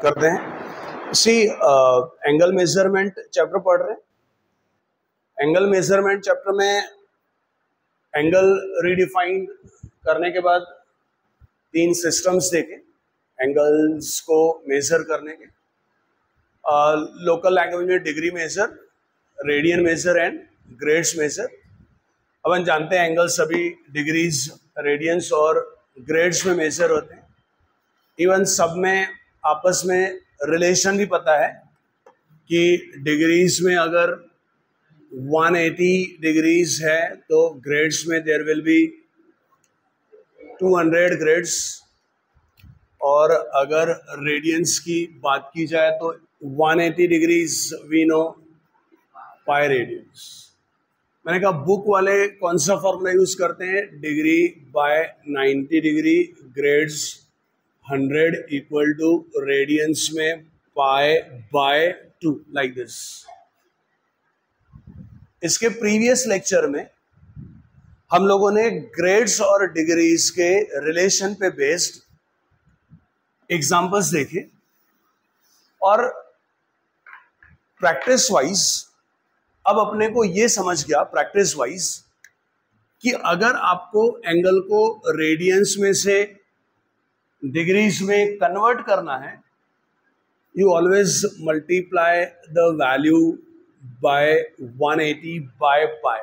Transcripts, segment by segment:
करते हैं। Angle measurement chapter पढ़ रहे हैं। एंगल मेजरमेंट चैप्टर में एंगल रीडिफाइंड करने के बाद तीन सिस्टम्स देखे एंगल्स को मेजर करने के। लोकल लैंग्वेज में degree measure, radian measure and grades measure. अपन जानते हैं एंगल सभी डिग्रीज, रेडियंस और ग्रेड्स में मेजर होते हैं। इवन सब में आपस में रिलेशन भी पता है कि डिग्रीज में अगर 180 डिग्रीज है तो ग्रेड्स में देयर विल बी 200 ग्रेड्स, और अगर रेडियंस की बात की जाए तो 180 degrees we know pi radians. मैंने कहा बुक वाले कौन सा फॉर्मूला यूज करते हैं? Degree by 90 degree, grades 100 equal to radians में पाई बाय 2, लाइक दिस। इसके प्रीवियस लेक्चर में हम लोगों ने ग्रेड्स और डिग्रीज के रिलेशन पे बेस्ड एग्जांपल्स देखे, और प्रैक्टिस वाइज अब अपने को यह समझ गया प्रैक्टिस वाइज कि अगर आपको एंगल को रेडियंस में से डिग्रीज में कन्वर्ट करना है, you always multiply the value by 180 by pi.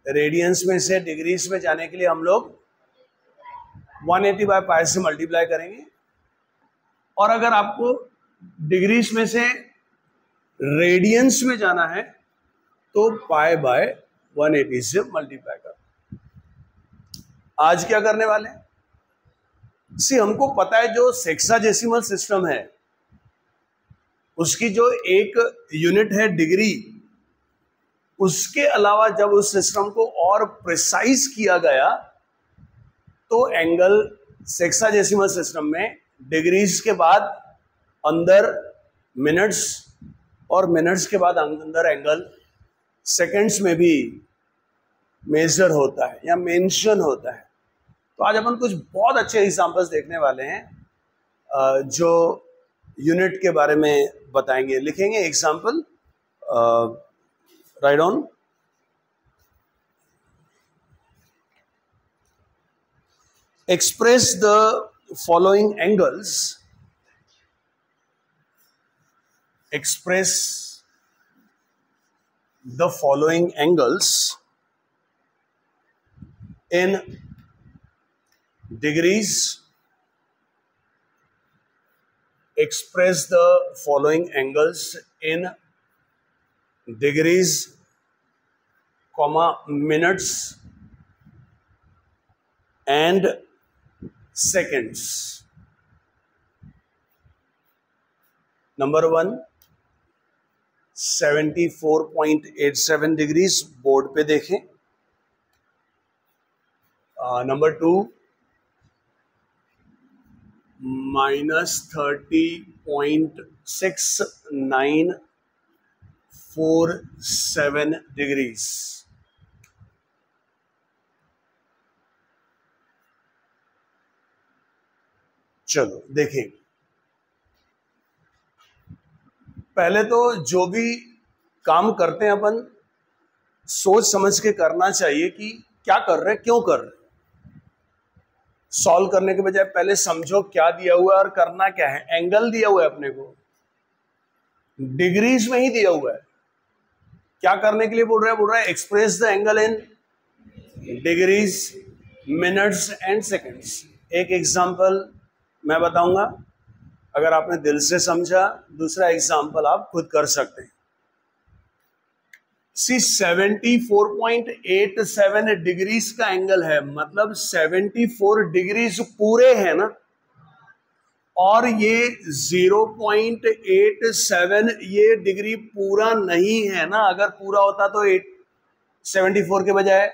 Radians में से डिग्रीज में जाने के लिए हम लोग 180 बाय पाई से मल्टीप्लाई करेंगे, और अगर आपको डिग्रीज में से रेडियंस में जाना है तो पाई बाय 180 से मल्टीप्लाई कर। आज क्या करने वाले हैं? हमको पता है जो सेक्साडेसिमल सिस्टम है उसकी जो एक यूनिट है डिग्री, उसके अलावा जब उस सिस्टम को और प्रिसाइज किया गया तो एंगल सेक्साडेसिमल सिस्टम में डिग्रीज के बाद अंदर मिनट्स, और मिनट्स के बाद अंदर एंगल सेकंड्स में भी मेजर होता है या मेंशन होता है। तो आज अपन कुछ बहुत अच्छे एग्जांपल्स देखने वाले हैं जो यूनिट के बारे में बताएंगे। लिखेंगे example, right on. Express the following angles, express the following angles in degrees. Express the following angles in degrees, comma, minutes and seconds. Number 1, 74.87 degrees, board पे देखें। Number 2, -30.6947 degrees. चलो देखें। पहले तो जो भी काम करते हैं अपन सोच समझ के करना चाहिए कि क्या कर रहे हैं, क्यों कर रहे हैं। सॉल्व करने के बजाय पहले समझो क्या दिया हुआ है और करना क्या है। एंगल दिया हुआ है अपने को, डिग्रीज में ही दिया हुआ है। क्या करने के लिए बोल रहा है express the angle in degrees, minutes and seconds. एक एग्जांपल मैं बताऊंगा, अगर आपने दिल से समझा दूसरा एग्जाम्पल आप खुद कर सकते हैं। 74.87 डिग्रीज का एंगल है, मतलब 74 डिग्रीज पूरे हैं ना, और ये 0.87 ये डिग्री पूरा नहीं है ना। अगर पूरा होता तो 74 के बजाय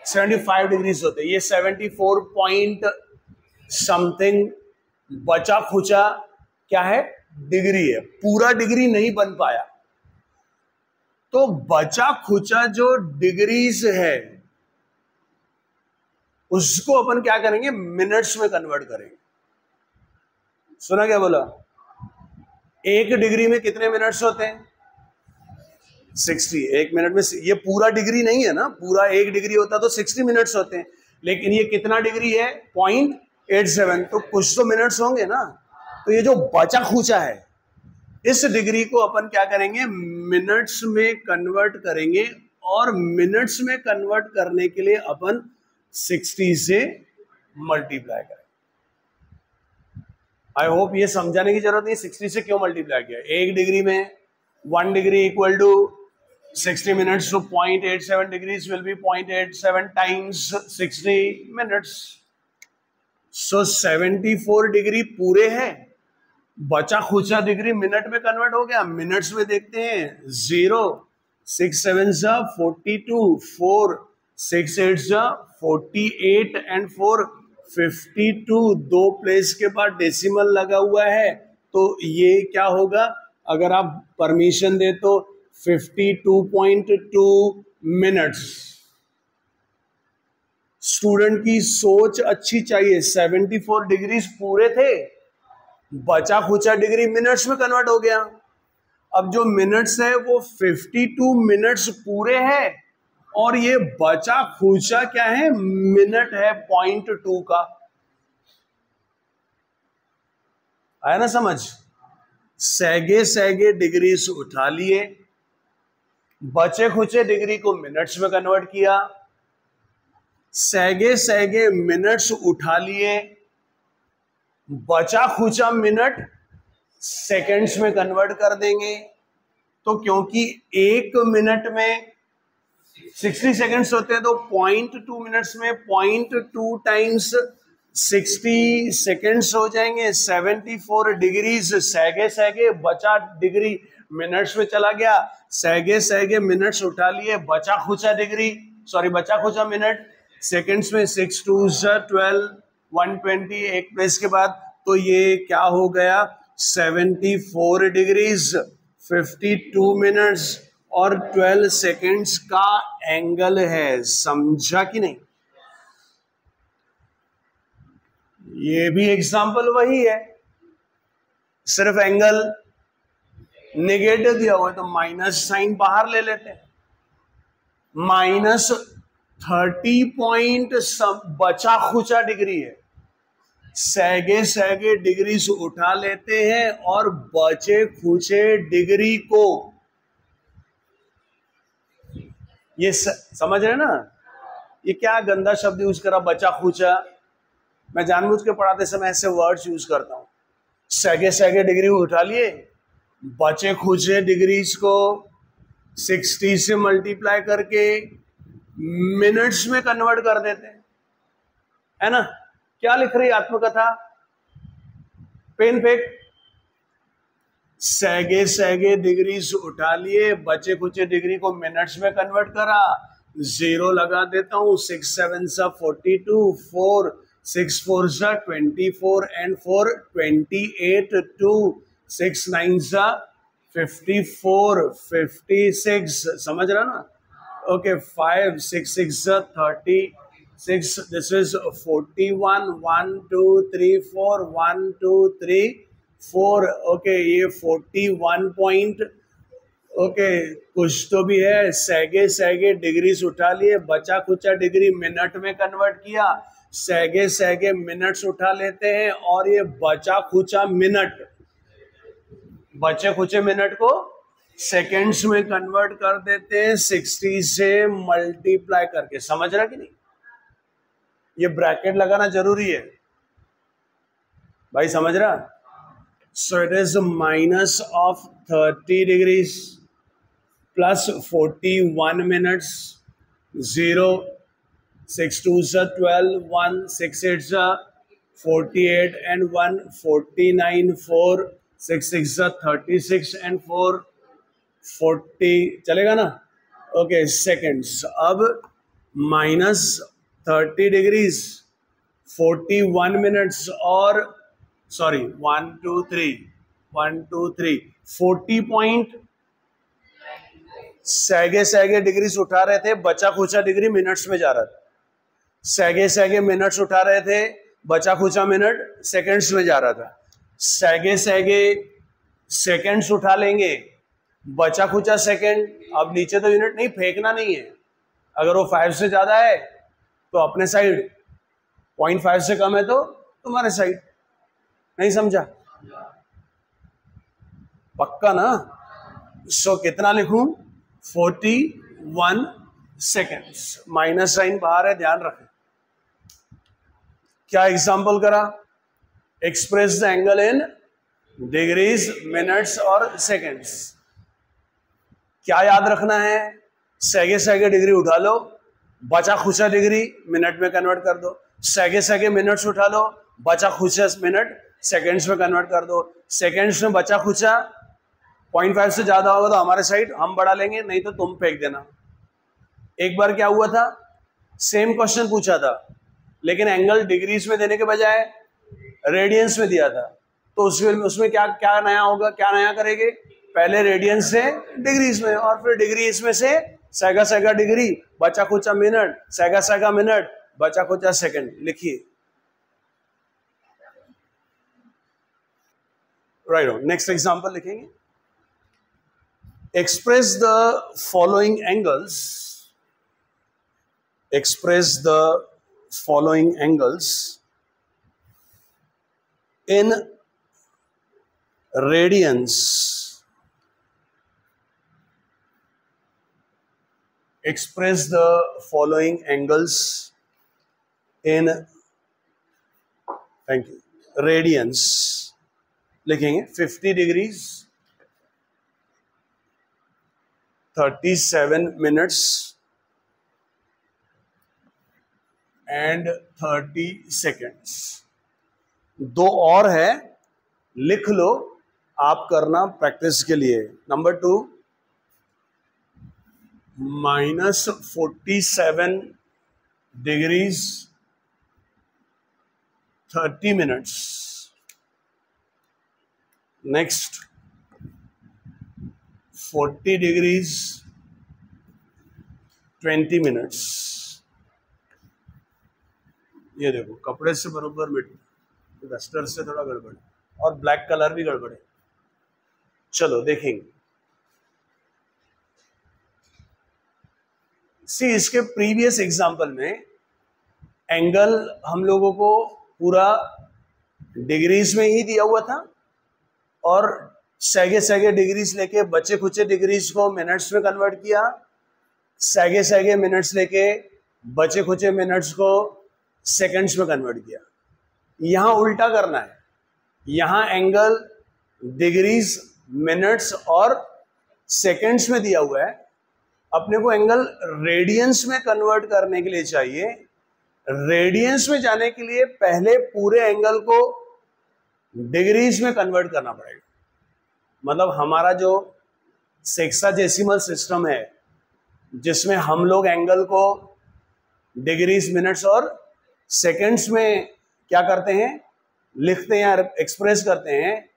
75 डिग्रीज होते। ये 74 पॉइंट समथिंग बचा खुचा क्या है? डिग्री है, पूरा डिग्री नहीं बन पाया। तो बचा खुचा जो डिग्रीज है उसको अपन क्या करेंगे? मिनट्स में कन्वर्ट करेंगे। सुना क्या बोला? 1 डिग्री में कितने मिनट्स होते हैं? 60। 1 मिनट में, ये पूरा डिग्री नहीं है ना, पूरा 1 डिग्री होता तो 60 मिनट्स होते हैं, लेकिन ये कितना डिग्री है? 0.87, तो कुछ तो मिनट्स होंगे ना। तो ये जो बचा खुचा है, इस डिग्री को अपन क्या करेंगे? मिनट्स में कन्वर्ट करेंगे, और मिनट्स में कन्वर्ट करने के लिए अपन 60 से मल्टीप्लाई करेंगे। आई होप ये समझाने की जरूरत नहीं 60 से क्यों मल्टीप्लाई किया। 1 डिग्री में 1 डिग्री इक्वल टू 60 मिनट्स, तो 0.87 degrees will be 0.87 times 60 minutes. So 74 degree पूरे है, बचा खुचा डिग्री मिनट में कन्वर्ट हो गया। मिनट्स में देखते हैं, 0 6 7 42, 4 6 8 48 एंड 4 52। 2 प्लेस के बाद डेसिमल लगा हुआ है, तो ये क्या होगा? अगर आप परमिशन दे तो 52.2 मिनट्स। स्टूडेंट की सोच अच्छी चाहिए। 74 डिग्रीज पूरे थे, बचा खुचा डिग्री मिनट्स में कन्वर्ट हो गया। अब जो मिनट्स है वो 52 मिनट्स पूरे है, और ये बचा खुचा क्या है? मिनट है 0.2 का। आया ना समझ? सैगे सैगे डिग्रीज उठा लिए, बचे खुचे डिग्री को मिनट्स में कन्वर्ट किया, सैगे सैगे मिनट्स उठा लिए, बचा खुचा मिनट सेकंड्स में कन्वर्ट कर देंगे। तो क्योंकि 1 मिनट में 60 सेकंड्स होते हैं, तो 0.2 मिनट्स में 0.2 टाइम्स 60 सेकंड्स हो जाएंगे। 74 डिग्रीज सैगे सैगे, बचा डिग्री मिनट्स में चला गया, सैगे सैगे मिनट्स उठा लिए, बचा खुचा डिग्री बचा खुचा मिनट सेकंड्स में 6 2 12 120 एक प्लेस के बाद। तो ये क्या हो गया? 74 डिग्रीज 52 मिनट्स और 12 सेकंड्स का एंगल है। समझा कि नहीं? ये भी एग्जाम्पल वही है, सिर्फ एंगल नेगेटिव दिया हुआ है, तो माइनस साइन बाहर ले लेते हैं। -30 पॉइंट बचा खुचा डिग्री है, सैगे सैगे डिग्री से उठा लेते हैं, और बचे खुचे डिग्री को ये समझ रहे ना? ये क्या गंदा शब्द यूज करा, बचा खुचा। मैं जानबूझ के पढ़ाते समय ऐसे वर्ड्स यूज करता हूं। सैगे सैगे डिग्री उठा लिए, बचे खुचे डिग्रीज को 60 से मल्टीप्लाई करके मिनट्स में कन्वर्ट कर देते हैं, है ना? क्या लिख रही आत्मकथा? पेन फेंक। सैगे सैगे डिग्रीज उठा लिए, बचे खुचे डिग्री को मिनट्स में कन्वर्ट करा। 0 लगा देता हूं। 6 7 42, 4 6 4 24 एंड 4 28, 2 6 9 54 56। समझ रहा ना? Okay, 5 6 6 36. This is 41. 1 2 3 4 1 2 3 4. Okay, ये 41 पॉइंट। ओके, कुछ तो भी है। सैगे सैगे डिग्रीज उठा लिए, बचा खुचा डिग्री मिनट में कन्वर्ट किया, सैगे सैगे मिनट्स उठा लेते हैं, और ये बचा खुचा मिनट, बचे खुचे मिनट को सेकेंड्स में कन्वर्ट कर देते हैं 60 से मल्टीप्लाई करके। समझ रहा कि नहीं? ये ब्रैकेट लगाना जरूरी है भाई, समझ रहा? So it is minus of 30 degrees plus 41 minutes. 0 6 2 12, 1 6 8 48 and 1 49, 4 6 6 36 and 4 40। चलेगा ना? Okay, seconds. अब -30 डिग्रीज 41 मिनट्स और 1 2 3 40 पॉइंट सैगे सैगे डिग्रीज उठा रहे थे, बचा खुचा डिग्री मिनट्स में जा रहा था। सैगे सैगे मिनट्स उठा रहे थे, बचा खुचा मिनट सेकंड्स में जा रहा था। सैगे सैगे सेकेंड्स उठा लेंगे, बचा खुचा सेकेंड, अब नीचे तो यूनिट नहीं फेंकना नहीं है, अगर वो 5 से ज्यादा है तो अपने साइड, 0.5 से कम है तो तुम्हारे साइड। नहीं समझा? पक्का ना? सो कितना लिखूं? 41 सेकेंड्स। माइनस साइन बाहर है, ध्यान रखें। क्या एग्जाम्पल करा? Express the angle in degrees, minutes और सेकेंड्स। क्या याद रखना है? सैगे सैगे डिग्री उठा लो, बचा खुचा डिग्री मिनट में कन्वर्ट कर दो। सैगे सैगे मिनट्स उठा लो, बचा खुचा मिनट सेकेंड्स में कन्वर्ट कर दो। सेकेंड्स में बचा खुचा 0.5 से ज्यादा होगा तो हमारे साइड हम बढ़ा लेंगे, नहीं तो तुम फेंक देना। एक बार क्या हुआ था, सेम क्वेश्चन पूछा था लेकिन एंगल डिग्रीज में देने के बजाय रेडियंस में दिया था, तो उसमें क्या क्या नया होगा? क्या नया करेंगे? पहले रेडियंस से डिग्रीज में और फिर डिग्री इसमें से सैगा सैगा डिग्री, बचा खुचा मिनट, सैगा सैगा मिनट, बचा खुचा सेकंड। लिखिए। राइट, नेक्स्ट एग्जांपल लिखेंगे। Express the following angles, express the following angles in radians. Express the following angles in, thank you, radians। लिखेंगे 50 डिग्रीज, 37 मिनट्स एंड 30 सेकेंड्स। दो और है, लिख लो, आप करना प्रैक्टिस के लिए। Number 2, -47 degrees 30 minutes. Next 40 degrees 20 minutes. ये देखो, कपड़े से बराबर मिट, डस्टर से थोड़ा गड़बड़ और ब्लैक कलर भी गड़बड़ है। चलो देखेंगे। सी, इसके प्रीवियस एग्जांपल में एंगल हम लोगों को पूरा डिग्रीज में ही दिया हुआ था और सैगे सैगे डिग्रीज लेके बचे खुचे डिग्रीज को मिनट्स में कन्वर्ट किया, सैगे सैगे मिनट्स लेके बचे खुचे मिनट्स को सेकंड्स में कन्वर्ट किया। यहां उल्टा करना है, यहां एंगल डिग्रीज, मिनट्स और सेकंड्स में दिया हुआ है, अपने को एंगल रेडियंस में कन्वर्ट करने के लिए चाहिए। रेडियंस में जाने के लिए पहले पूरे एंगल को डिग्रीज में कन्वर्ट करना पड़ेगा। मतलब हमारा जो सेक्साडेसिमल सिस्टम है जिसमें हम लोग एंगल को डिग्रीज, मिनट्स और सेकंड्स में क्या करते हैं, लिखते हैं, एक्सप्रेस करते हैं।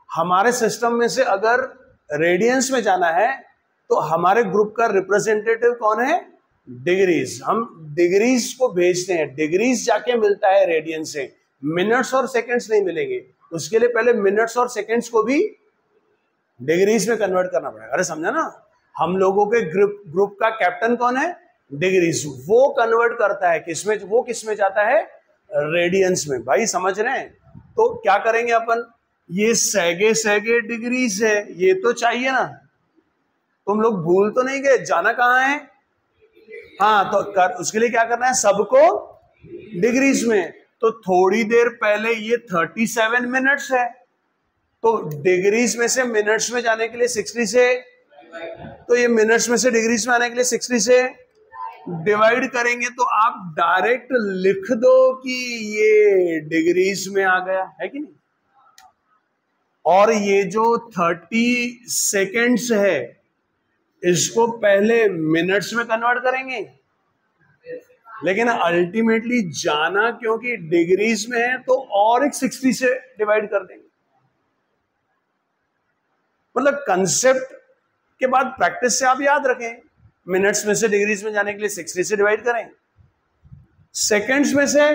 हमारे सिस्टम में से अगर रेडियंस में जाना है तो हमारे ग्रुप का रिप्रेजेंटेटिव कौन है? डिग्रीज। हम डिग्रीज को भेजते हैं, डिग्रीज जाके मिलता है रेडियन से, मिनट्स और सेकंड्स नहीं मिलेंगे। उसके लिए पहले मिनट्स और सेकंड्स को भी डिग्रीज में कन्वर्ट करना पड़ेगा। अरे समझा ना? हम लोगों के ग्रुप का कैप्टन कौन है? डिग्रीज। वो कन्वर्ट करता है किसमें? वो किसमें जाता है? रेडियंस में। भाई समझ रहे हैं? तो क्या करेंगे अपन, ये सैगे सैगे डिग्रीज है, ये तो चाहिए ना, तुम लोग भूल तो नहीं गए जाना कहाँ है? हाँ, तो उसके लिए क्या करना है, सबको डिग्रीज में। तो थोड़ी देर पहले ये 37 मिनट्स है, तो डिग्रीज में से मिनट्स में जाने के लिए 60 से, तो ये मिनट्स में से डिग्रीज में आने के लिए 60 से डिवाइड करेंगे तो आप डायरेक्ट लिख दो कि ये डिग्रीज में आ गया है कि नहीं। और ये जो 30 सेकेंड्स है इसको पहले मिनट्स में कन्वर्ट करेंगे, लेकिन अल्टीमेटली जाना क्योंकि डिग्रीज में है तो और एक 60 से डिवाइड कर देंगे। मतलब कंसेप्ट के बाद प्रैक्टिस से आप याद रखें, मिनट्स में से डिग्रीज में जाने के लिए 60 से डिवाइड करें, सेकंड्स में से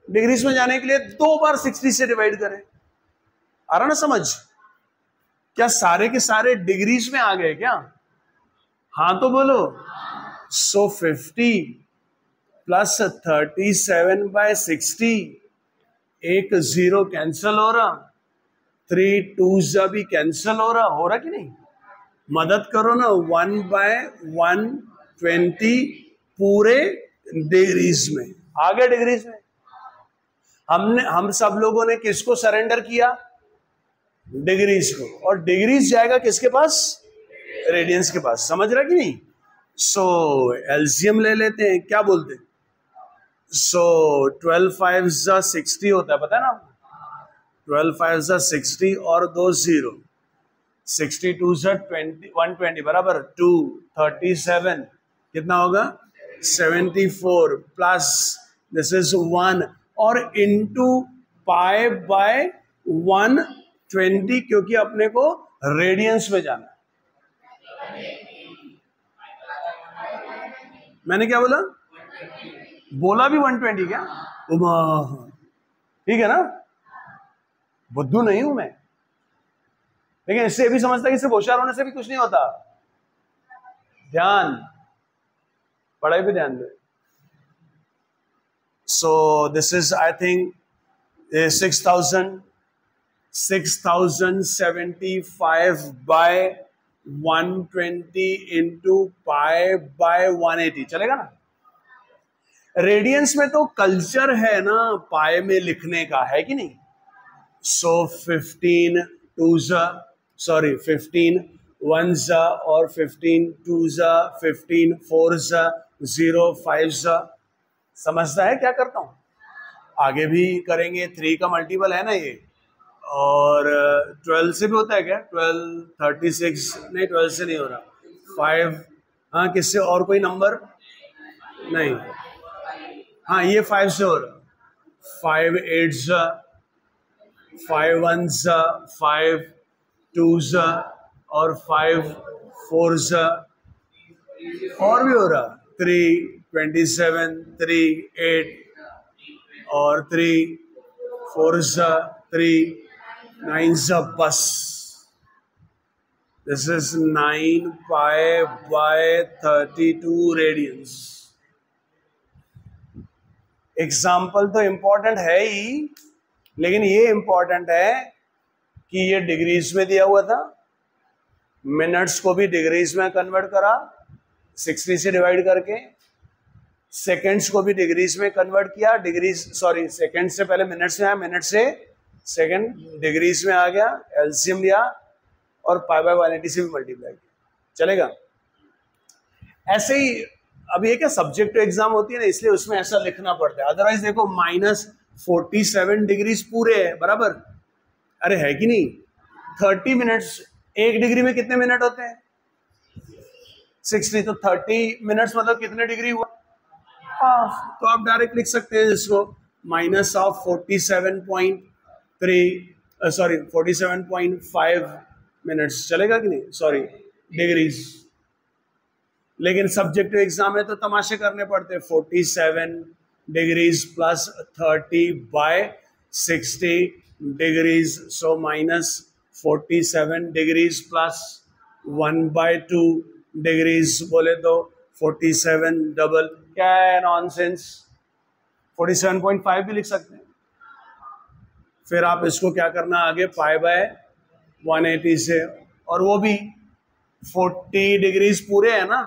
डिग्रीज में जाने के लिए 2 बार 60 से डिवाइड करें। आ रहा ना समझ? क्या सारे के सारे डिग्रीज में आ गए क्या? हाँ तो बोलो। सो 50 प्लस 37/60, एक जीरो कैंसल हो रहा, 3 2 भी कैंसल हो रहा कि नहीं? मदद करो ना, 1/120 पूरे डिग्रीज में आ गए। डिग्रीज में हम सब लोगों ने किसको सरेंडर किया? डिग्रीज को। और डिग्रीज जाएगा किसके पास? रेडियंस के पास। समझ रहा कि नहीं? सो एलसीएम ले लेते हैं, क्या बोलते हैं? सो 12 5 60 होता है, पता है ना? 12 5 60 और 2 0, 62 20 120 बराबर 2 37, कितना होगा? 74 प्लस दिस इज 1 और इनटू पाई बाय 120, क्योंकि अपने को रेडियंस में जाना है। मैंने क्या बोला? बोला भी 120 क्या? ठीक है ना? बुद्धू नहीं हूं मैं, लेकिन इससे भी समझता कि सिर्फ होशियार होने से भी कुछ नहीं होता। ध्यान, पढ़ाई पे ध्यान दे। So this is I think 6075 by 120 into pi by 180 चलेगा ना? रेडियंस में तो कल्चर है ना पाई में लिखने का, है कि नहीं? सो 15 1s और 15 2s 15 4s 0 5s। समझता है क्या करता हूं? आगे भी करेंगे, 3 का मल्टीपल है ना ये, और 12 से भी होता है क्या? 12 36 नहीं, 12 से नहीं हो रहा। 5, हाँ किससे? और कोई नंबर नहीं, हाँ ये 5 से हो रहा। 5 8s 5 1s 5 2s और 5 4s, और भी हो रहा। 3 27 3 8 और 3 4s 3 9s, बस this is 9 pi by 32 radians. Example तो इंपॉर्टेंट है ही, लेकिन ये इंपॉर्टेंट है कि ये डिग्रीज में दिया हुआ था, मिनट्स को भी डिग्रीज में कन्वर्ट करा 60 से डिवाइड करके, सेकेंड्स को भी डिग्रीज में कन्वर्ट किया, सेकेंड से पहले मिनट्स में आया, मिनट से सेकेंड डिग्रीज में आ गया, एलसीएम लिया और पाई बाय 180 से भी मल्टीप्लाई किया। चलेगा? ऐसे ही अब ये क्या सब्जेक्टिव एग्जाम होती है ना, इसलिए उसमें ऐसा लिखना पड़ता है। अदरवाइज देखो -47 डिग्रीज पूरे है, बराबर? अरे है कि नहीं? 30 मिनट्स, एक डिग्री में कितने मिनट होते हैं? 60, तो 30 मिनट्स मतलब कितने डिग्री हुआ? हाफ। तो आप डायरेक्ट लिख सकते हैं इसको -47.5 मिनट्स। चलेगा कि नहीं? Sorry, degrees. लेकिन सब्जेक्टिव एग्जाम में तो तमाशे करने पड़ते हैं। 47 डिग्रीज प्लस 30 बाय 60 डिग्रीज, सो -47 डिग्रीज प्लस 1/2 डिग्रीज, बोले तो 47 डबल। क्या है नॉनसेंस? 47.5 भी लिख सकते हैं। फिर आप इसको क्या करना आगे, पाई बाय 180 से, और वो भी 40 डिग्रीज पूरे है ना,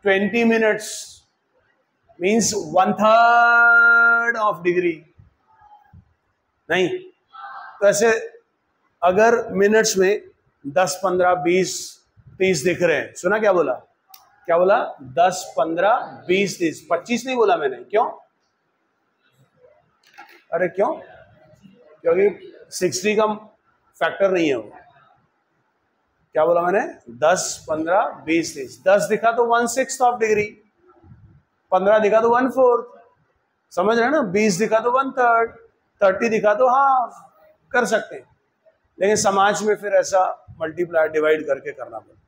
20 मिनट्स मीन्स 1/3 ऑफ डिग्री। नहीं तो ऐसे अगर मिनट्स में 10 15 20 30 दिख रहे हैं, सुना क्या बोला? क्या बोला? 10 15 20 30, 25 नहीं बोला मैंने। क्यों? अरे क्यों? क्योंकि 60 का फैक्टर नहीं है वो। क्या बोला मैंने? 10 15 20 30। 10 दिखा तो 1/6 ऑफ डिग्री, 15 दिखा तो 1/4, समझ रहे हैं ना? 20 दिखा तो 1/3, 30 दिखा तो हाफ। कर सकते हैं, लेकिन समाज में फिर ऐसा मल्टीप्लाई डिवाइड करके करना पड़ता।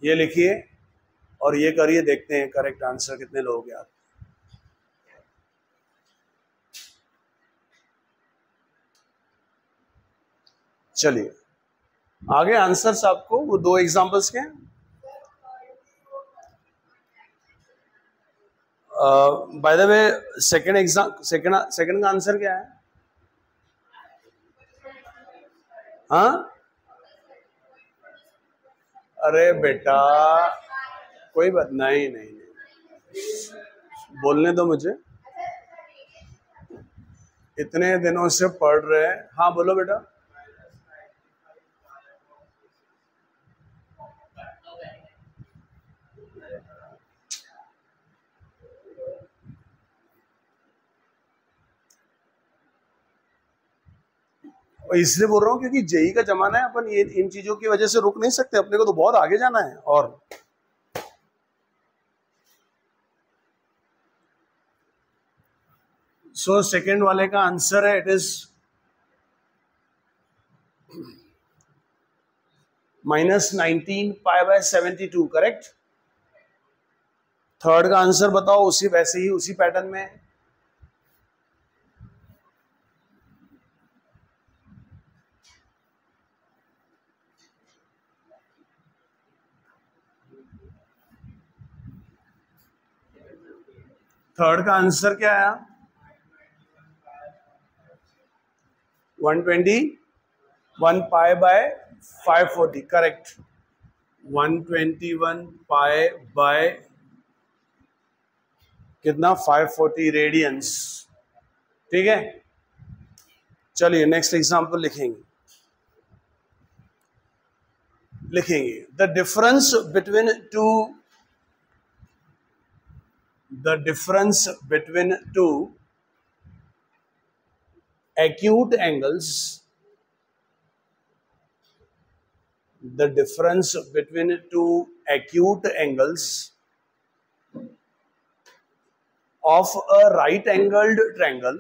ये लिखिए और ये करिए, देखते हैं करेक्ट आंसर कितने लोगों के आते हैं। चलिए आगे आंसर्स आपको वो दो एग्जांपल्स के हैं। बाय द वे सेकंड का आंसर क्या है? हाँ, अरे बेटा कोई बात नहीं, नहीं नहीं, बोलने दो मुझे, इतने दिनों से पढ़ रहे हैं। हाँ बोलो बेटा। इसलिए बोल रहा हूँ क्योंकि जेई का जमाना है, अपन ये इन चीजों की वजह से रुक नहीं सकते, अपने को तो बहुत आगे जाना है। और सो सेकंड वाले का आंसर है, इट इज -19 π/72, करेक्ट। थर्ड का आंसर बताओ, उसी वैसे ही उसी पैटर्न में। थर्ड का आंसर क्या आया? 121 π/540, करेक्ट। 121 π/ कितना? 540 रेडियंस, ठीक है। चलिए नेक्स्ट एग्जांपल लिखेंगे। The difference between to acute angles, the difference between two acute angles of a right angled triangle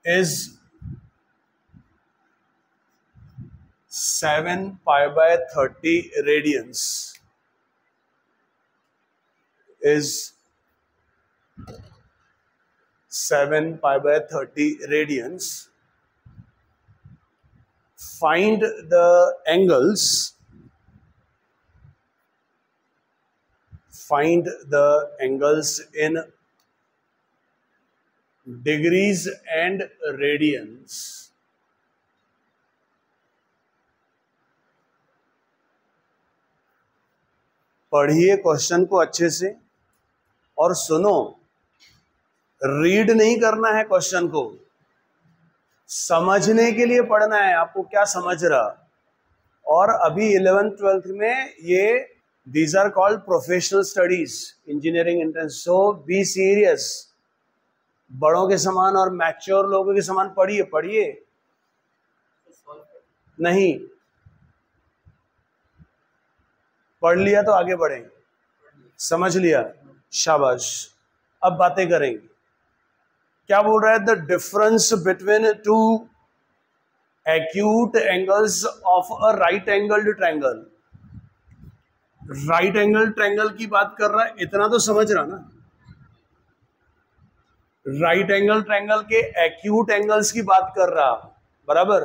is 7 π/30 radians, is 7 π/30 radians. Find the angles in degrees and radians. पढ़िए question को अच्छे से और सुनो, read नहीं करना है क्वेश्चन को, समझने के लिए पढ़ना है। आपको क्या समझ रहा? और अभी 11th 12th में ये these are called professional studies, engineering entrance. So be serious, बड़ों के समान और मैच्योर लोगों के समान पढ़िए। नहीं पढ़ लिया तो आगे बढ़ेंगे, समझ लिया, शाबाश। अब बातें करेंगे। क्या बोल रहा है? The difference between two acute angles of a right angled triangle. Right angle triangle की बात कर रहा है, इतना तो समझ रहा ना। राइट एंगल ट्रायंगल के एक्यूट एंगल्स की बात कर रहा, बराबर।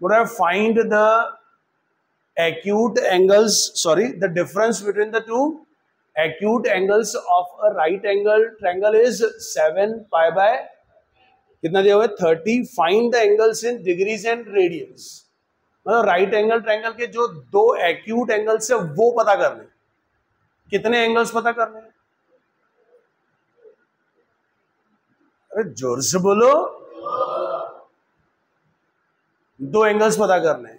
बोल रहा है find the acute angles, the difference between the two acute angles of a right angle triangle is 7 π/, कितना दिया हुआ है? 30. Find the angles in degrees and radians. मतलब राइट एंगल ट्रायंगल के जो दो एक्यूट एंगल्स है वो पता करने। कितने एंगल्स पता करने? अरे जोर से बोलो। दो एंगल्स पता करने।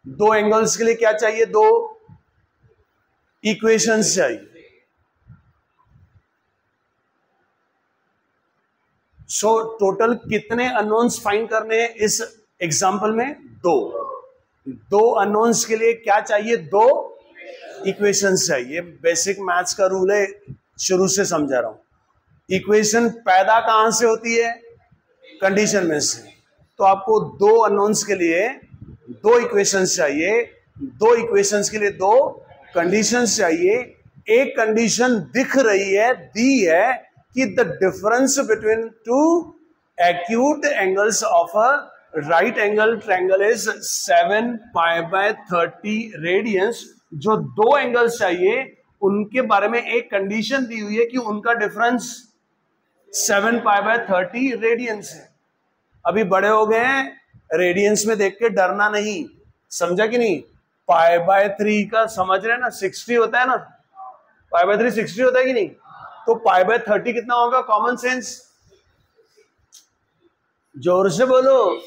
दो एंगल्स के लिए क्या चाहिए? दो इक्वेशंस चाहिए। सो टोटल कितने अननोन्स फाइंड करने हैं इस एग्जांपल में? दो अननोन्स के लिए क्या चाहिए? दो इक्वेशंस चाहिए। बेसिक मैथ्स का रूल है, शुरू से समझा रहा हूं। इक्वेशन पैदा कहां से होती है? कंडीशन में से। तो आपको दो अननोन्स के लिए दो इक्वेशंस चाहिए, दो इक्वेशंस के लिए दो कंडीशंस चाहिए। एक कंडीशन दिख रही है, दी है कि the difference between two acute angles of a right angle triangle is 7 π/30 radians. जो दो एंगल्स चाहिए उनके बारे में एक कंडीशन दी हुई है कि उनका डिफरेंस 7 π/30 रेडियंस है। अभी बड़े हो गए हैं, रेडियंस में देख के डरना नहीं, समझा कि नहीं? π/3 का समझ रहे हैं ना, 60 होता है ना, π/3 60 होता है कि नहीं? तो π/30 कितना होगा? कॉमन सेंस, जोर से बोलो।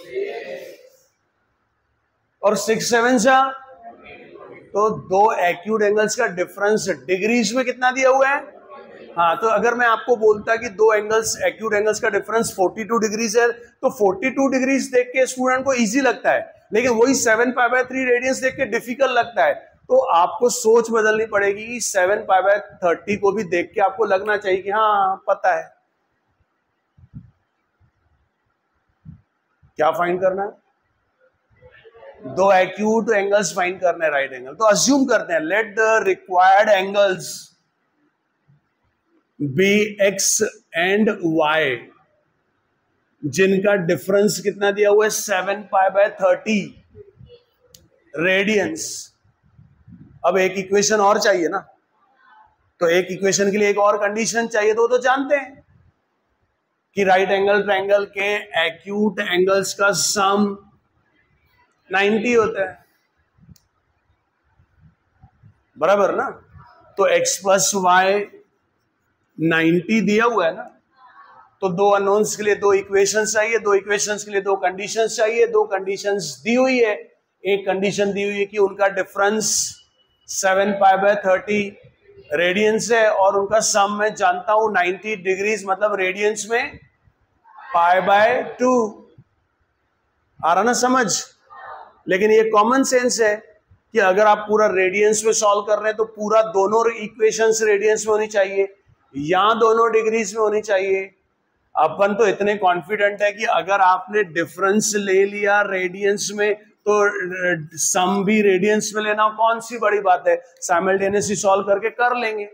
और 6 7 सा, तो दो एक्यूट एंगल्स का डिफरेंस डिग्रीज में कितना दिया हुआ है? हाँ, तो अगर मैं आपको बोलता कि दो एंगल्स, एक्यूट एंगल्स का डिफरेंस 42 डिग्रीज है, तो 42 डिग्रीज देख के स्टूडेंट को इजी लगता है, लेकिन वही 7 π/3 रेडियंस देख के डिफिकल्ट लगता है। तो आपको सोच बदलनी पड़ेगी। 7 π/30 को भी देख के आपको लगना चाहिए कि हाँ पता है। क्या फाइंड करना है? दो एक्यूट एंगल्स फाइंड करने हैं, राइट एंगल। तो अज्यूम करते हैं, let the required angles be x and y, जिनका डिफरेंस कितना दिया हुआ है? 7 π/30 रेडियंस। अब एक इक्वेशन और चाहिए ना, तो एक इक्वेशन के लिए एक और कंडीशन चाहिए। तो जानते हैं कि राइट एंगल ट्रायंगल के एक्यूट एंगल्स का सम 90 होता है, बराबर ना? तो x + y 90 दिया हुआ है ना, तो दो अननोन्स के लिए दो इक्वेशंस चाहिए, दो इक्वेशंस के लिए दो कंडीशंस चाहिए। दो कंडीशंस दी हुई है, एक कंडीशन दी हुई है कि उनका डिफरेंस 7 π/30 रेडियंस है, और उनका सम मैं जानता हूं 90 डिग्रीज, मतलब रेडियंस में π/2। आ रहा ना समझ? लेकिन ये कॉमन सेंस है कि अगर आप पूरा रेडियंस में सॉल्व कर रहे हैं तो पूरा दोनों इक्वेशंस रेडियंस में होनी चाहिए या दोनों डिग्रीज में होनी चाहिए। अपन तो इतने कॉन्फिडेंट है कि अगर आपने डिफरेंस ले लिया रेडियंस में तो सम भी रेडियंस में लेना कौन सी बड़ी बात है, साइमल्टेनियसली सॉल्व करके कर लेंगे।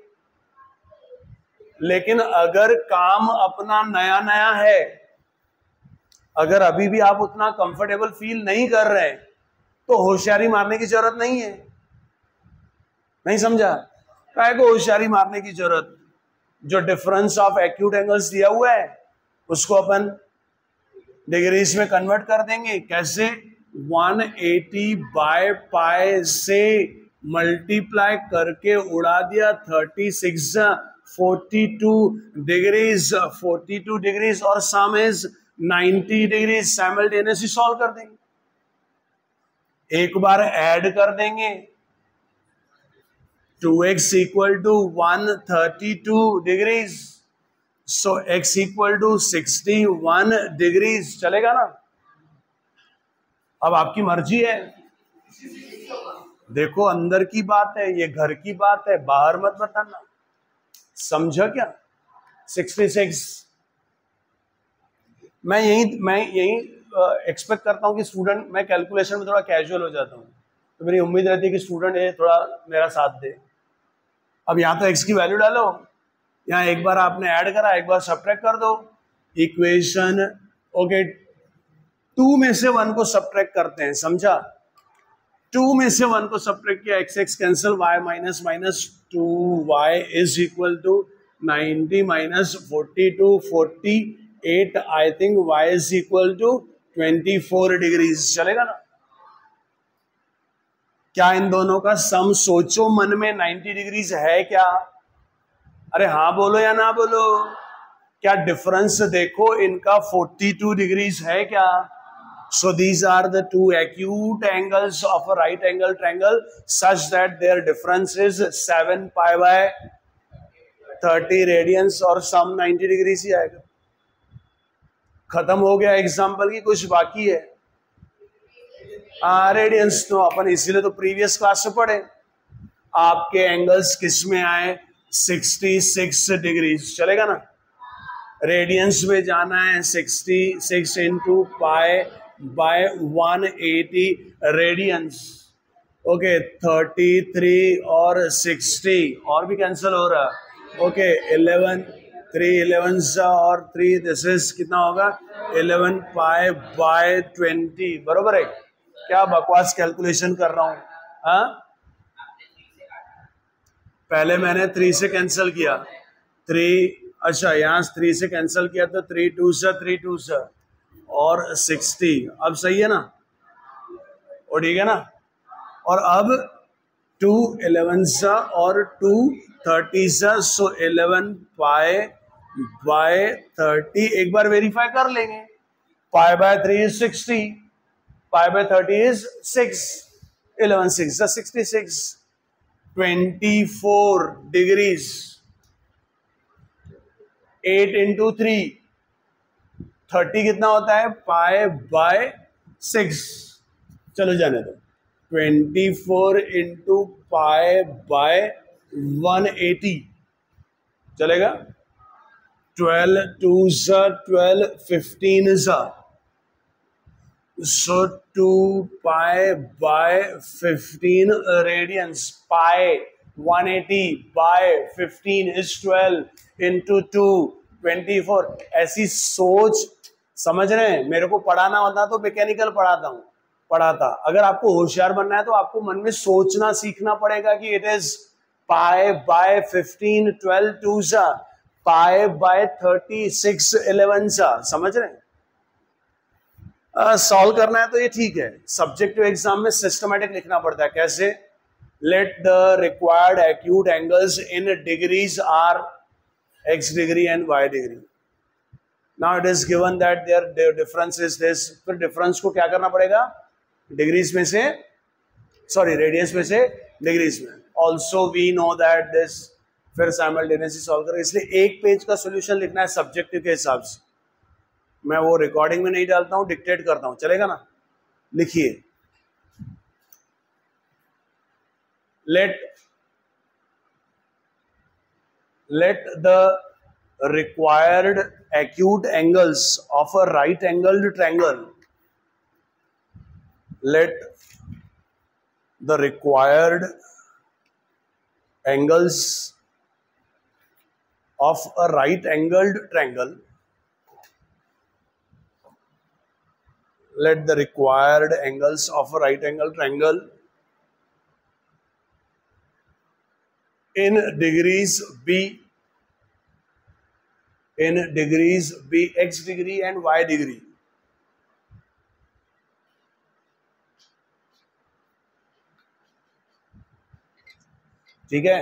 लेकिन अगर काम अपना नया नया है, अगर अभी भी आप उतना कंफर्टेबल फील नहीं कर रहे हैं, तो होशियारी मारने की जरूरत नहीं है। नहीं समझा? काहे को होशियारी मारने की जरूरत? जो डिफरेंस ऑफ एक्यूट एंगल्स दिया हुआ है उसको अपन डिग्रीज में कन्वर्ट कर देंगे। कैसे? 180/π से मल्टीप्लाई करके उड़ा दिया 36 42 डिग्रीज, 42 डिग्रीज और सम इज 90 डिग्रीज। साइमल्टेनियसली सॉल्व कर देंगे, एक बार ऐड कर देंगे। 2x = 132 डिग्रीज, सो x = 61 डिग्रीज। चलेगा ना? अब आपकी मर्जी है। देखो, अंदर की बात है, ये घर की बात है, बाहर मत बताना। समझा क्या? 66। मैं यही एक्सपेक्ट करता हूं कि स्टूडेंट, मैं कैलकुलेशन में थोड़ा कैजुअल हो जाता हूं, तो मेरी उम्मीद रहती है कि स्टूडेंट ये थोड़ा मेरा साथ दे। अब यहां तो x की वैल्यू डालो, यहां एक बार आपने ऐड करा, एक बार सब्ट्रैक्ट कर दो। इक्वेशन ओके, 2 में से 1 को सब्ट्रैक्ट करते हैं, समझा? 2 में से 1 को सब्ट्रैक्ट किया, x cancel, y minus minus 2y is equal to 90 minus 42 48। I think y is equal to 24 degrees. चलेगा ना? क्या इन दोनों का सम सोचो मन में 90 डिग्रीज है क्या? अरे हाँ बोलो या ना बोलो। क्या डिफरेंस देखो, इनका 42 डिग्रीज है क्या? So these are the two acute angles of a right angle triangle such that their difference is 7 π/30 radians और sum 90 डिग्री ही आएगा। खत्म हो गया एग्जाम्पल की, कुछ बाकी है? रेडियंस तो अपन इसीलिए तो प्रीवियस क्लास से पढ़े। आपके एंगल्स किस में आए? 66 डिग्रीज। चलेगा ना? रेडियंस में जाना है 66 × π/180 रेडियंस। ओके 33 और 60 और भी कैंसिल हो रहा है। ओके 11 3 11 और 3 दिस इज कितना होगा 11 पाई बाय 20 बरोबर है। क्या बकवास कैलकुलेशन कर रहा हूं हाँ? पहले मैंने 3 से कैंसिल किया 3 अच्छा यहाँ 3 से कैंसिल किया तो 3 2 सा 3 2 सा और 60 अब सही है ना और ठीक है ना। और अब 2 11 सा और 2 30 सा सो 11 पाई बाय 30 एक बार वेरीफाई कर लेंगे। Pi by 3 is 60 pi by 30 is 6 11 6 66 24 degrees 8 into 3 30 कितना होता है पाई बाय 6 चलो जाने दो 24 इंटू पाई बाय 180 चलेगा 12 2 सा 12 15 सा so 2 pi by 15 radians pi 180 by 15 is 12 into 2 24 ऐसी सोच समझ रहे हैं। मेरे को पढ़ाना होता तो मैकेनिकल पढ़ाता अगर आपको होशियार बनना है तो आपको मन में सोचना सीखना पड़ेगा कि इट इज पाई बाय 15 12 2 सा पाई बाय 36 11 सा समझ रहे हैं। सॉल्व करना है तो ये ठीक है। सब्जेक्टिव एग्जाम में सिस्टमैटिक लिखना पड़ता है। कैसे let the required acute angles in degrees are x degree and y degree. Now it is given that their difference is this. फिर डिफरेंस को क्या करना पड़ेगा डिग्रीज में से सॉरी रेडियंस में से डिग्रीज में। Also we know that this फिर साइमल्टेनियसली सॉल्व करें। इसलिए एक पेज का सोल्यूशन लिखना है सब्जेक्टिव के हिसाब से। मैं वो रिकॉर्डिंग में नहीं डालता हूं डिक्टेट करता हूं चलेगा ना। लिखिए let the required acute angles of a right angled triangle let the required angles of a right angled triangle let the required angles of a right angled triangle in degrees be x degree and y degree। ठीक है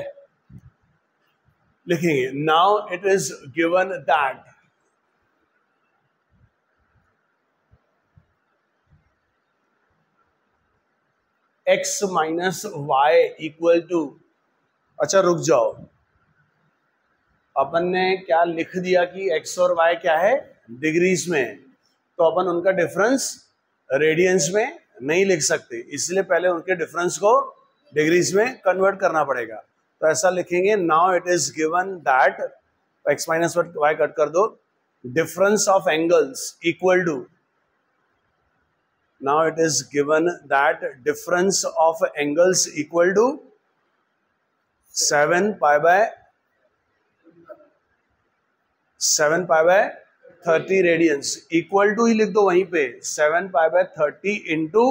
लिखेंगे। Now it is given that x minus y equal to अच्छा रुक जाओ अपन ने क्या लिख दिया कि x और y क्या है डिग्रीज में तो अपन उनका डिफरेंस रेडियंस में नहीं लिख सकते इसलिए पहले उनके डिफरेंस को डिग्रीज में कन्वर्ट करना पड़ेगा। तो ऐसा लिखेंगे now it is given that x minus y cut कर दो difference of angles equal to now it is given that difference of angles equal to 7 pi by 30 radians equal to ही लिख दो वहीं पे 7 pi by 30 into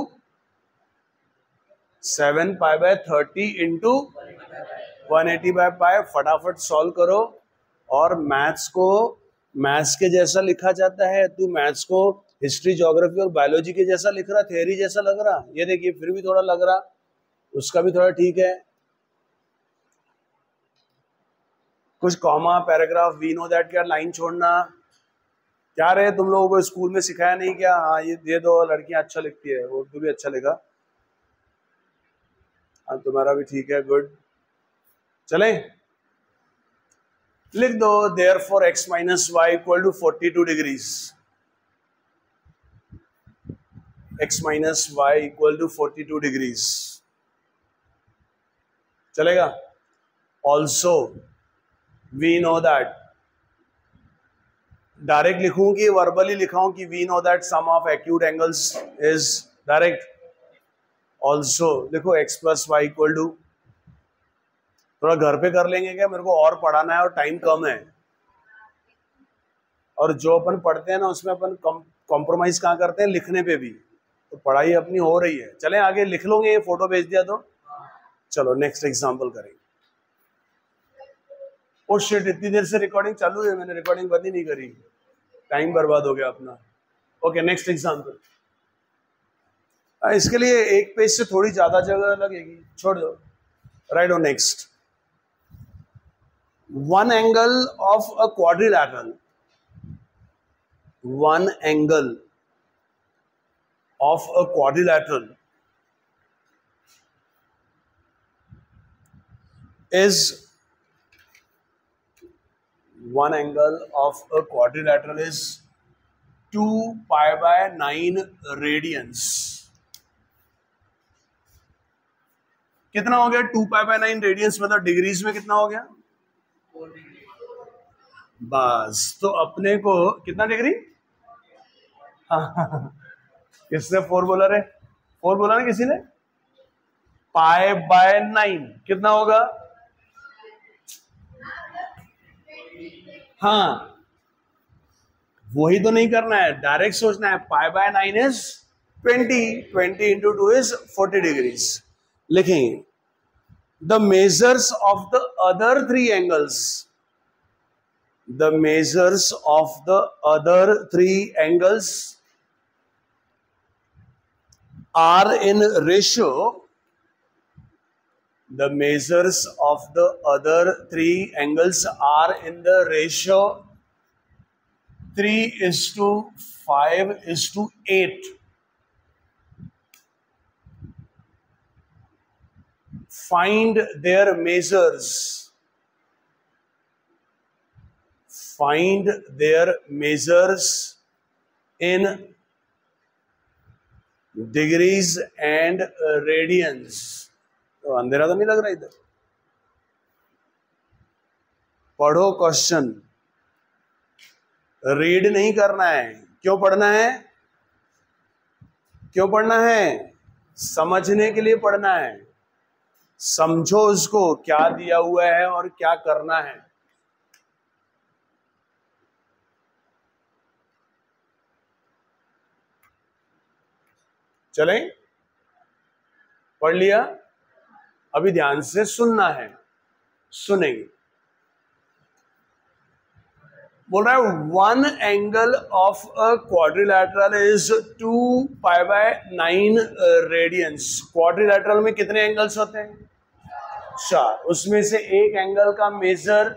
7 pi by 30 into 180 by pi. फटाफट solve करो और मैथ्स के जैसा लिखा जाता है। तू मैथ्स को हिस्ट्री ज्योग्राफी और बायोलॉजी के जैसा लिख रहा थ्योरी जैसा लग रहा ये देखिए फिर भी थोड़ा लग रहा उसका भी थोड़ा ठीक है। कुछ comma paragraph we know that क्या लाइन छोड़ना क्या रहे तुम लोगों को स्कूल में सिखाया नहीं क्या। हाँ ये दो लड़कियां अच्छा लिखती है उर्दू भी अच्छा लिखा। हाँ तुम्हारा भी ठीक है गुड। चले लिख दो therefore x minus y equal to 42 degrees x minus y equal to 42 degrees चलेगा। Also we know that direct लिखूं कि वर्बली लिखाऊं कि we know that sum of acute angles is direct also देखो x plus y equal to, थोड़ा घर पे कर लेंगे क्या, मेरे को और पढ़ाना है और टाइम कम है, और जो अपन पढ़ते हैं ना उसमें अपन कॉम्प्रोमाइज कहाँ करते हैं, लिखने पे भी, तो पढ़ाई अपनी हो रही है। चलें आगे, लिख लोगे, ये फोटो भेज दिया तो चलो नेक्स्ट एग्जांपल करेंगे। ओ शिट, इतनी देर से रिकॉर्डिंग चालू है, मैंने रिकॉर्डिंग बंद ही नहीं करी, टाइम बर्बाद हो गया अपना। Okay next example. इसके लिए एक पेज से थोड़ी ज्यादा जगह लगेगी, छोड़ दो, right on next. One angle of a quadrilateral, one angle of a quadrilateral is one angle of a quadrilateral is 2 pi by 9 radians। कितना हो गया 2 pi by 9 रेडियंस, मतलब डिग्रीज में कितना हो गया, बस। तो अपने को कितना डिग्री, किसने 4 बोला रे, 4 बोला ना किसी ने, पाई बाय 9 कितना होगा, हाँ वही तो नहीं करना है, डायरेक्ट सोचना है। Pi by 9 is 20 into 2 is 40 degrees. लिखेंगे the measures of the other 3 angles, the measures of the other 3 angles are in ratio, the measures of the other 3 angles are in the ratio 3:5:8. Find their measures. Find their measures in degrees and radians. तो अंधेरा तो नहीं लग रहा इधर, पढ़ो question, read नहीं करना है। क्यों पढ़ना है, क्यों पढ़ना है, समझने के लिए पढ़ना है। समझो उसको क्या दिया हुआ है और क्या करना है। चलें, पढ़ लिया, अभी ध्यान से सुनना है, सुनेंगे। बोल रहा है one angle of a quadrilateral is 2 pi by 9 radians. Quadrilateral में कितने एंगल्स होते हैं, 4, उसमें से एक एंगल का मेजर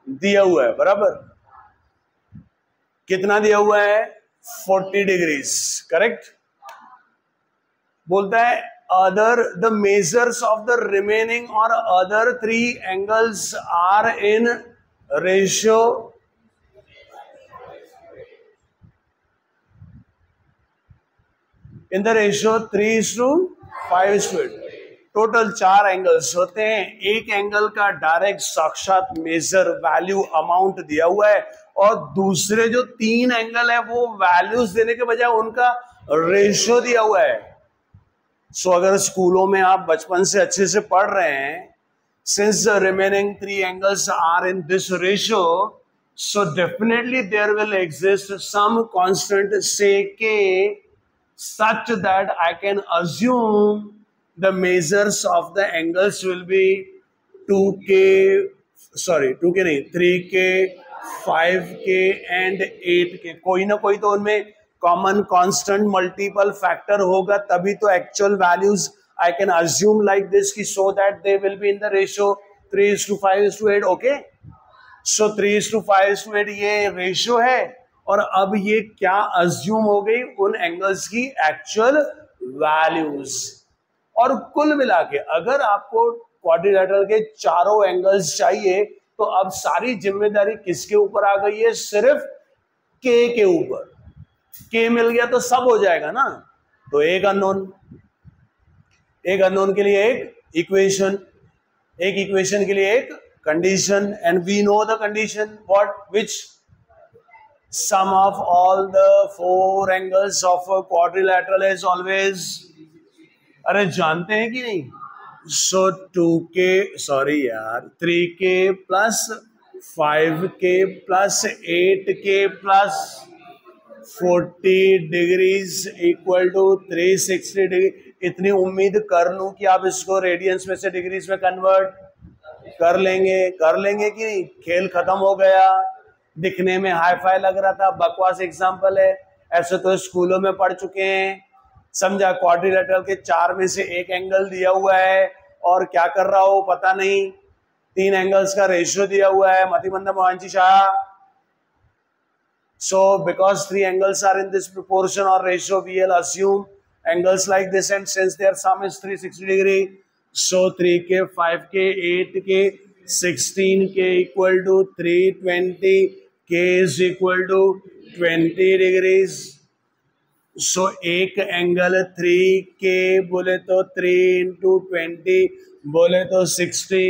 दिया हुआ है, बराबर कितना दिया हुआ है, 40 डिग्रीज, करेक्ट। बोलता है other the measures of the remaining or other 3 angles are in ratio in the ratio 3:5:8। Total 4 angles होते हैं, एक एंगल का डायरेक्ट साक्षात मेजर वैल्यू अमाउंट दिया हुआ है, और दूसरे जो 3 एंगल है वो वैल्यूज देने के बजाय उनका रेशियो दिया हुआ है। सो अगर स्कूलों में आप बचपन से अच्छे से पढ़ रहे हैं, since the remaining 3 angles are in this ratio, so definitely there will exist some constant से k such that I can assume the measures of the angles will be 2k, sorry 2k नहीं, 3k, 5k and 8k। कोई ना कोई तो उनमें common constant multiple factor होगा, तभी तो actual values I can assume like this की, so that they will be in the ratio 3:5:8। Okay, so 3:5:8 ये रेशियो है, और अब ये क्या अज्यूम हो गई, उन एंगल्स की एक्चुअल वैल्यूज। और कुल मिला के अगर आपको क्वाड्रिलैटरल के चारों एंगल्स चाहिए, तो अब सारी जिम्मेदारी किसके ऊपर आ गई है, सिर्फ k के ऊपर। k मिल गया तो सब हो जाएगा ना। तो एक अननोन के लिए एक इक्वेशन, एक इक्वेशन के लिए एक condition, and we know the condition what, which sum of all the 4 angles of a quadrilateral is always अरे जानते हैं कि नहीं? सो 2k, सॉरी यार, 3k plus 5k plus 8k plus 40 degrees equal to 360 degree. इतनी उम्मीद कर लूं कि आप इसको रेडियंस में से डिग्रीज में कन्वर्ट कर लेंगे कि नहीं? खेल खत्म हो गया। दिखने में हाई फाई लग रहा था, बकवास एग्जाम्पल है, ऐसे तो स्कूलों में पढ़ चुके हैं। समझा? क्वाड्रिलेटरल के 4 में से एक एंगल दिया हुआ है और क्या कर रहा हो पता नहीं, 3 एंगल्स का रेशियो दिया हुआ है। मतिमंद Mohanji Shah. So because 3 angles are in this proportion or ratio, we'll assume angles like this, and since their sum is 360 degree, so 3k, 5k, 8k, 16k equal to 320, k is equal to 20 degrees. So एक angle 3k बोले तो 3 into 20 बोले तो 60,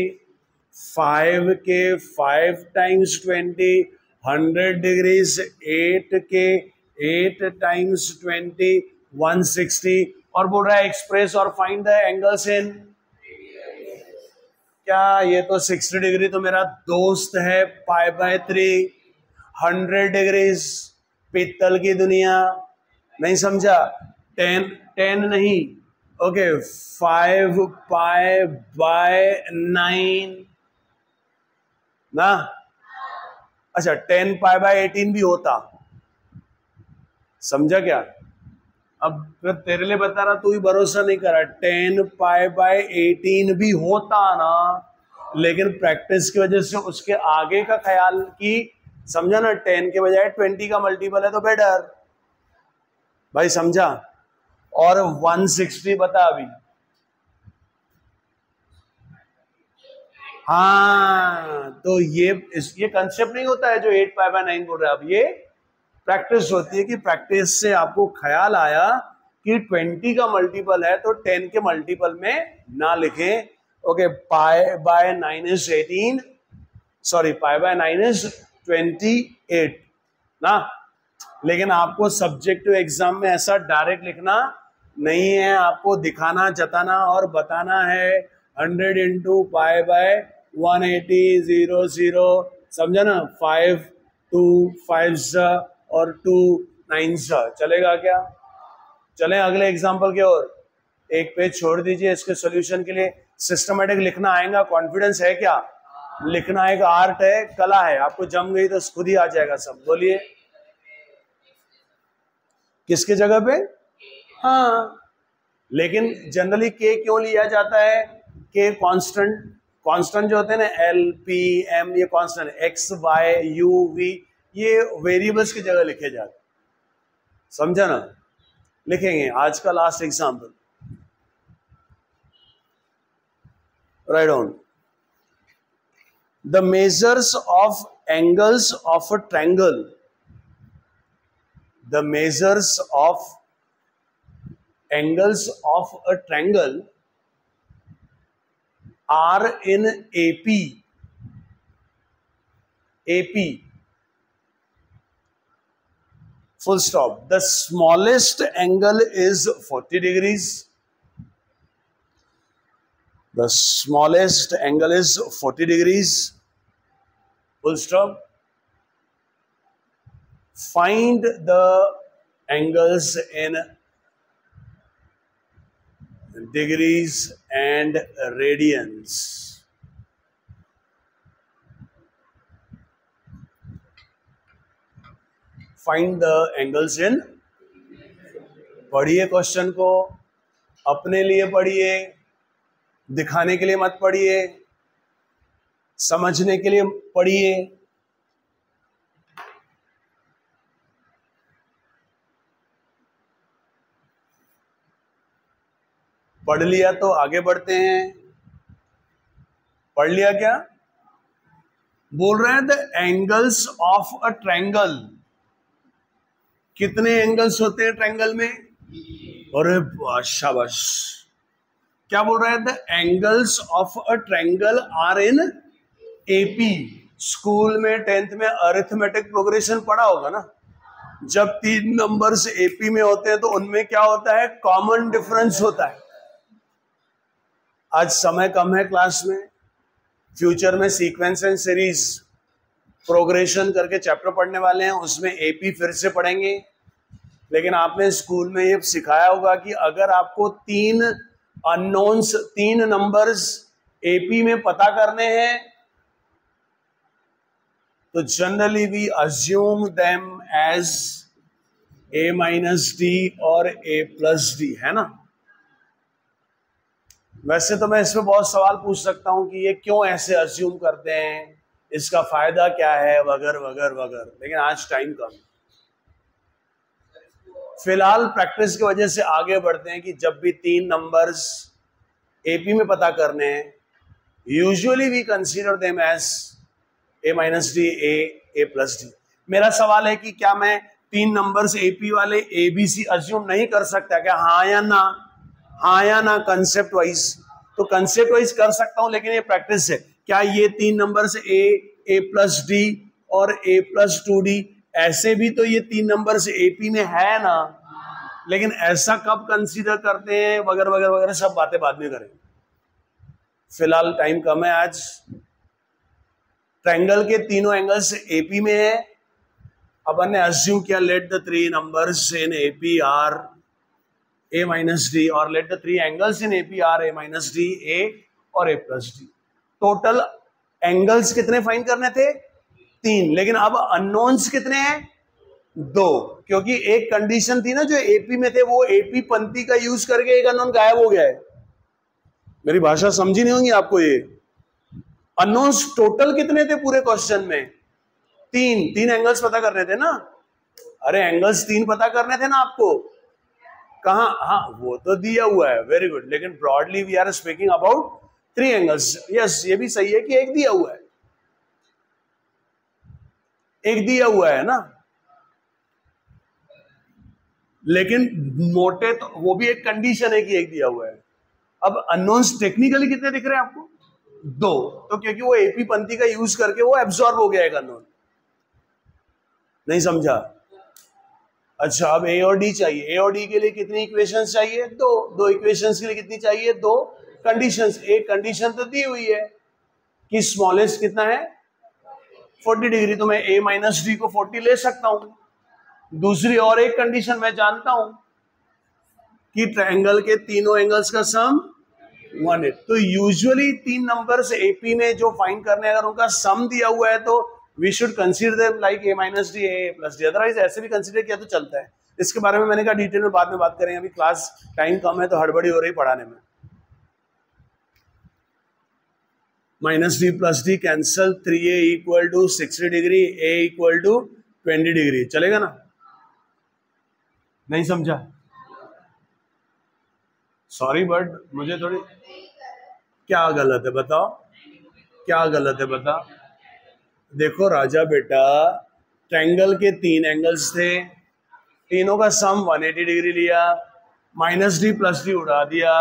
5k 5 times 20 100 degrees, 8k 8 times 20 160, और बोल रहा है express और फाइंड द एंगल्स इन। क्या ये तो 60 डिग्री तो मेरा दोस्त है, π/3, 100 डिग्रीज पित्तल की दुनिया, नहीं समझा? 10 नहीं, ओके 5π/9 ना। अच्छा 10π/18 भी होता, समझा क्या? अब फिर तेरे लिए बता रहा, तू ही भरोसा नहीं करा। 10π/18 भी होता ना, लेकिन प्रैक्टिस की वजह से उसके आगे का ख्याल की, समझा ना? 10 के बजाय 20 का मल्टीपल है तो बेटर भाई, समझा? और 160 बता अभी। हाँ, तो ये कंसेप्ट नहीं होता है जो 8π/9 बोल रहा है। अब ये प्रैक्टिस होती है कि प्रैक्टिस से आपको ख्याल आया कि 20 का मल्टीपल है तो 10 के मल्टीपल में ना लिखें। ओके, π/9 is 18, सॉरी π/9 is 28 ना। लेकिन आपको सब्जेक्टिव एग्जाम में ऐसा डायरेक्ट लिखना नहीं है, आपको दिखाना, जताना और बताना है। 100 into π/180 00, समझा ना? 5 2 5 और 2 9 चलेगा क्या? चलें अगले एग्जाम्पल की ओर। एक पेज छोड़ दीजिए इसके सॉल्यूशन के लिए। सिस्टमेटिक लिखना आएगा, कॉन्फिडेंस है क्या? लिखना एक आर्ट है, कला है, आपको जम गई तो खुद ही आ जाएगा सब। बोलिए किसके जगह पे? हाँ, लेकिन जनरली के क्यों लिया जाता है? के कांस्टेंट जो होते हैं ना, एल पी एम, ये constant, x y u v, ये वेरिएबल्स की जगह लिखे जाते हैं, समझा ना? लिखेंगे आज का last example, right on. The measures of angles of a triangle, the measures of angles of a triangle are in AP. Full stop. The smallest angle is 40 degrees. The smallest angle is 40 degrees. Full stop. Find the angles in degrees and radians. Find the angles in, पढ़िए question को, अपने लिए पढ़िए, दिखाने के लिए मत पढ़िए, समझने के लिए पढ़िए। पढ़ लिया तो आगे बढ़ते हैं। पढ़ लिया क्या? बोल रहे हैं the angles of a triangle. कितने एंगल्स होते हैं ट्रायंगल में? अरे शाबाश। क्या बोल रहे हैं? The angles of a triangle are in AP. School में 10th में अरिथमेटिक प्रोग्रेशन पढ़ा होगा ना। जब 3 नंबर्स एपी में होते हैं तो उनमें क्या होता है? कॉमन डिफरेंस होता है। आज समय कम है क्लास में, फ्यूचर में सीक्वेंस एंड सीरीज प्रोग्रेशन करके चैप्टर पढ़ने वाले हैं, उसमें एपी फिर से पढ़ेंगे। लेकिन आपने स्कूल में ये सिखाया होगा कि अगर आपको 3 अननोन्स, 3 नंबर्स एपी में पता करने हैं तो generally we assume them as a minus d और a प्लस डी, है ना। वैसे तो मैं इसमें बहुत सवाल पूछ सकता हूं कि ये क्यों ऐसे अज्यूम करते हैं, इसका फायदा क्या है, वगैरह वगैरह वगैरह, लेकिन आज टाइम कम। फिलहाल प्रैक्टिस की वजह से आगे बढ़ते हैं कि जब भी 3 नंबर्स एपी में पता करने हैं, usually we consider them as a minus d, a plus d. मेरा सवाल है कि क्या मैं 3 नंबर्स एपी वाले एबीसी अज्यूम नहीं कर सकता क्या? हाँ या ना? हाँ या ना? कंसेप्ट वाइज तो कंसेप्ट वाइज कर सकता हूं, लेकिन ये प्रैक्टिस है। क्या ये 3 नंबर्स a प्लस डी और a प्लस 2d, ऐसे भी तो ये 3 नंबर्स एपी में है ना, लेकिन ऐसा कब कंसीडर करते हैं, वगैरह वगैरह वगैरह, सब बातें बाद में करें। फिलहाल टाइम कम है आज। ट्रायंगल के तीनों एंगल्स एपी में है। अपन ने अज्यूम किया let the 3 numbers in AP are a minus d और let the 3 angles in AP are a minus d, a और a plus d. Total angles कितने फाइंड करने थे? 3, लेकिन अब अननोन्स कितने हैं? 2, क्योंकि एक कंडीशन थी ना जो एपी में थे, वो एपी पंक्ति का यूज करके एक अननोन गायब हो गया है। मेरी भाषा समझी नहीं होंगी आपको। ये अननोन्स टोटल कितने थे पूरे क्वेश्चन में? 3 एंगल्स पता करने थे ना। अरे एंगल्स 3 पता करने थे ना आपको। कहां? हाँ, वो तो दिया हुआ है, वेरी गुड, लेकिन broadly we are speaking about 3 angles. Yes, ये भी सही है कि एक दिया हुआ है, एक दिया हुआ है ना, लेकिन मोटे तो वो भी एक कंडीशन है कि एक दिया हुआ है। अब अननोन्स टेक्निकली कितने दिख रहे हैं आपको? 2, तो क्योंकि वो एपी पंक्ति का यूज करके वो एब्सॉर्ब हो गया एक अननोन। नहीं समझा? अच्छा, अब ए और डी चाहिए। ए और डी के लिए कितनी इक्वेशंस चाहिए? 2 इक्वेशंस के लिए कितनी चाहिए? 2 कंडीशंस। एक कंडीशन तो दी हुई है कि स्मॉलेस्ट कितना है? 40 डिग्री, तो मैं a माइनस डी को 40 ले सकता हूं। दूसरी और एक कंडीशन मैं जानता हूं कि ट्रायंगल के तीनों एंगल्स का सम 180। तो यूजुअली 3 नंबर्स एपी में जो फाइंड करने, अगर उनका सम दिया हुआ है तो we should consider them like a minus d, a plus d. Otherwise ऐसे भी कंसीडर किया तो चलता है। इसके बारे में मैंने कहा डिटेल में बाद में बात करेंगे, अभी क्लास टाइम कम है तो हड़बड़ी हो रही पढ़ाने में। Minus d plus d cancel, 3a equal to 60 degree, a equal to 20 degree, चलेगा ना? नहीं समझा? सॉरी, बट मुझे थोड़ी, क्या गलत है बताओ, क्या गलत है बताओ। देखो राजा बेटा, ट्रायंगल के 3 एंगल्स थे, तीनों का सम 180 डिग्री लिया, माइनस डी प्लस डी उड़ा दिया,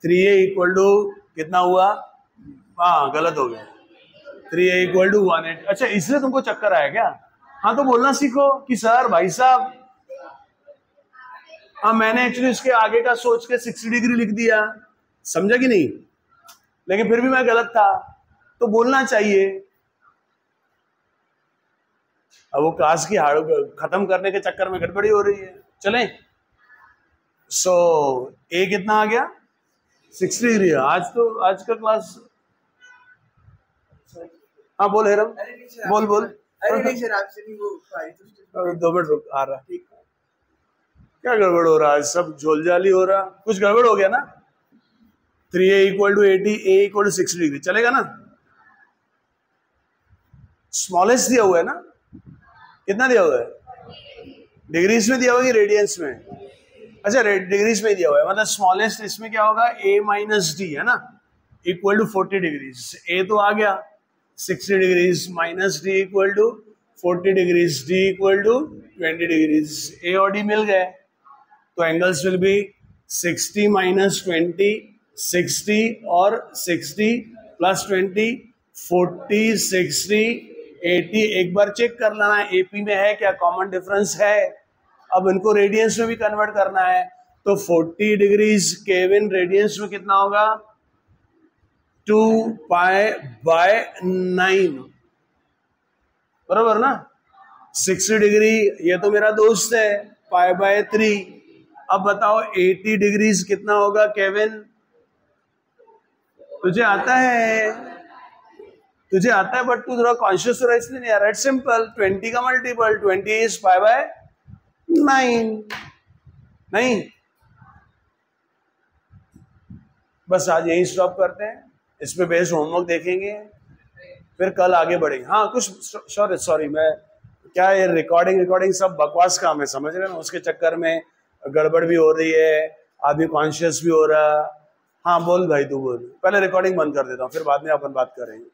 3a इक्वल टू कितना हुआ? हाँ, गलत हो गया, 3a इक्वल टू 180। अच्छा, इसलिए तुमको चक्कर आया क्या? हाँ, तो बोलना सीखो कि सर भाई साहब, हाँ मैंने एक्चुअली इसके आगे का सोच के 60 डिग्री लिख दिया, समझा कि नहीं? लेकिन फिर भी मैं गलत था, तो बोलना चाहिए। अब वो क्लास की हाड़ खत्म करने के चक्कर में गड़बड़ी हो रही है। चलें, सो ए कितना आ गया? 60 डिग्री। आज का क्लास, हाँ बोल हेरम, बोल बोल। अरे नहीं सर, आपसे नहीं, वो 2 मिनट रुक, आ रहा। क्या गड़बड़ हो रहा है? सब झोलझाली हो रहा, कुछ गड़बड़ हो गया ना? 3a equal to 80, a equal to 60 degree, चलेगा ना? स्मॉलेस्ट दिया हुआ है ना? कितना दिया हुआ है? डिग्रीज में दिया हुआ है कि रेडियंस में? अच्छा, डिग्रीज में दिया हुआ है, मतलब स्मॉलेस्ट इसमें क्या होगा? a माइनस डी, है ना, इक्वल टू 40 डिग्रीज। a तो आ गया 60 degrees, minus d equal to 40 degrees, d equal to 20 degrees. a और d मिल गए, तो एंगल्स विल बी 60 माइनस 20, 60 और 60 प्लस 20, 40, 60, 80। एक बार चेक कर लेना एपी में है क्या, कॉमन डिफरेंस है। अब इनको रेडियंस में भी कन्वर्ट करना है, तो 40 डिग्रीज केविन रेडियंस में कितना होगा? 2π/9, बराबर ना। 60 डिग्री ये तो मेरा दोस्त है, π/3। अब बताओ 80 डिग्रीज कितना होगा केविन? तुझे आता है, तुझे आता है, बट तू थोड़ा कॉन्शियस हो रहा है इसलिए नहीं आ रहा। इट्स सिंपल, 20 का मल्टीपल 20 इज π/9। नहीं, बस आज यही स्टॉप करते हैं, इस पे बेस्ड होमवर्क देखेंगे, फिर कल आगे बढ़ेंगे। हाँ कुछ सॉरी मैं क्या, ये रिकॉर्डिंग सब बकवास काम है, समझ रहे हैं ना। उसके चक्कर में गड़बड़ भी हो रही है, आदमी कॉन्शियस भी हो रहा। हाँ बोल भाई, तू बोल, पहले रिकॉर्डिंग बंद कर देता हूँ, फिर बाद में अपन बात करेंगे।